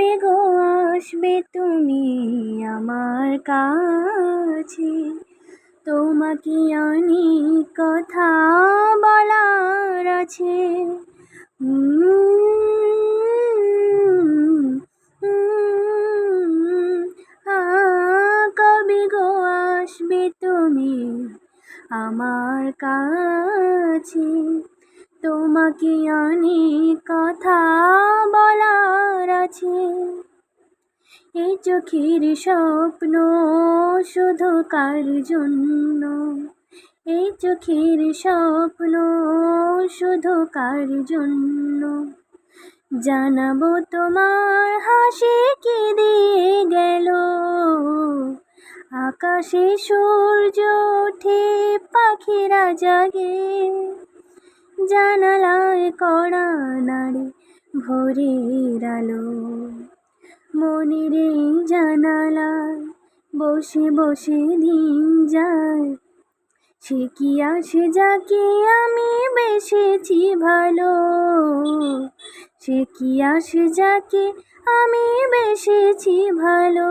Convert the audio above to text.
কবে গো আসবে তুমি আমার কাছে? তোমাকে অনেক কথা বলার আছে। কবে গো আসবে তুমি আমার কাছে? তোমাকে অনেক কথা বলার আছে। এই চোখের স্বপ্ন শুধু কার জন্য? এই চোখের স্বপ্ন শুধু কার জন্য? জানাবো তোমার হাসি কি দিয়ে গেল, আকাশে সূর্য ওঠে পাখিরা জাগে, জানালায় কড়া নাড়ে ভোরের আলো। মনের এই জানালায় বসে বসে দিন যায়, সে কি আসে যাকে আমি বেসেছি ভালো? সে কি আসে যাকে আমি বেসেছি ভালো?